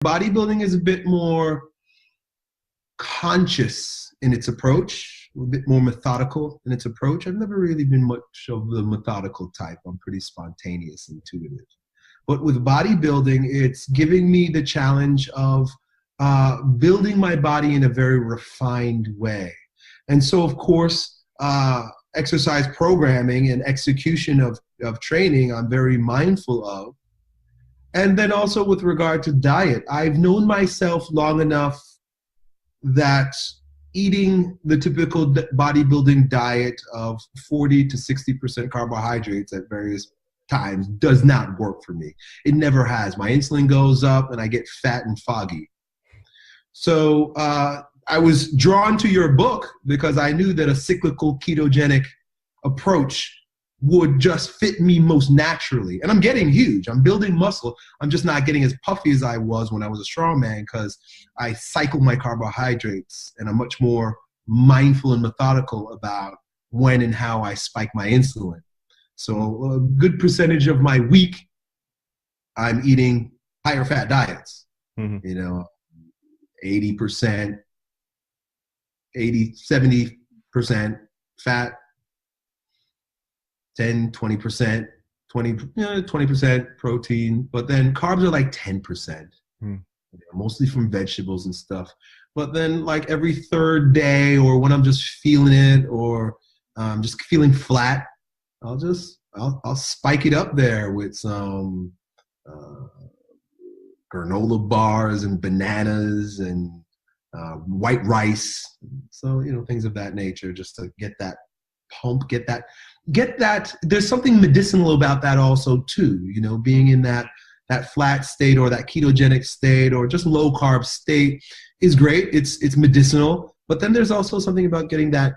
Bodybuilding is a bit more conscious in its approach, a bit more methodical in its approach. I've never really been much of the methodical type. I'm pretty spontaneous, intuitive. But with bodybuilding, it's giving me the challenge of building my body in a very refined way. And so, of course, exercise programming and execution of training, I'm very mindful of. And then also with regard to diet, I've known myself long enough that eating the typical bodybuilding diet of 40 to 60% carbohydrates at various times does not work for me. It never has. My insulin goes up and I get fat and foggy. So I was drawn to your book because I knew that a cyclical ketogenic approach would just fit me most naturally. And I'm getting huge. I'm building muscle. I'm just not getting as puffy as I was when I was a strongman because I cycle my carbohydrates and I'm much more mindful and methodical about when and how I spike my insulin. So a good percentage of my week, I'm eating higher fat diets, 80%, 70% fat, 10, 20%, 20% protein, but then carbs are like 10%, mostly from vegetables and stuff. But then like every third day or when I'm just feeling it or just feeling flat, I'll spike it up there with some granola bars and bananas and white rice. So, things of that nature just to get that pump, get that. There's something medicinal about that also too, being in that flat state or that ketogenic state or just low carb state is great. It's medicinal, but then there's also something about getting that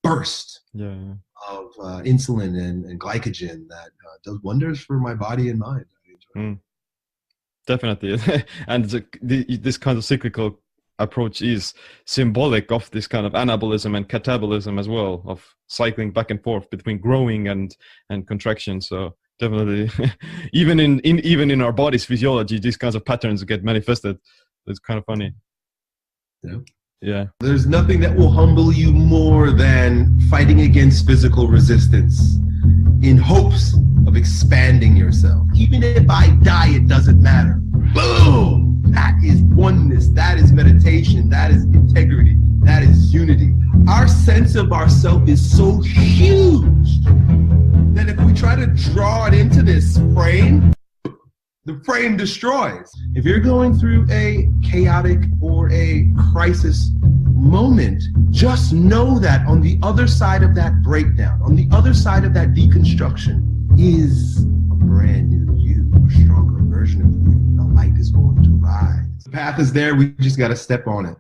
burst of insulin and glycogen that does wonders for my body and mind. I enjoy it. Definitely. And this kind of cyclical approach is symbolic of this kind of anabolism and catabolism as well, of cycling back and forth between growing and contraction. So definitely, even in our body's physiology, these kinds of patterns get manifested. It's kind of funny. Yeah. There's nothing that will humble you more than fighting against physical resistance in hopes of expanding yourself. Even if I die, it doesn't matter. Boom! That is oneness, that is meditation, that is integrity, that is unity. Our sense of ourself is so huge that if we try to draw it into this frame, the frame destroys. If you're going through a chaotic or a crisis moment, just know that on the other side of that breakdown, on the other side of that deconstruction is a brand new you, a stronger version of you. The light is going to rise. The path is there, we just got to step on it.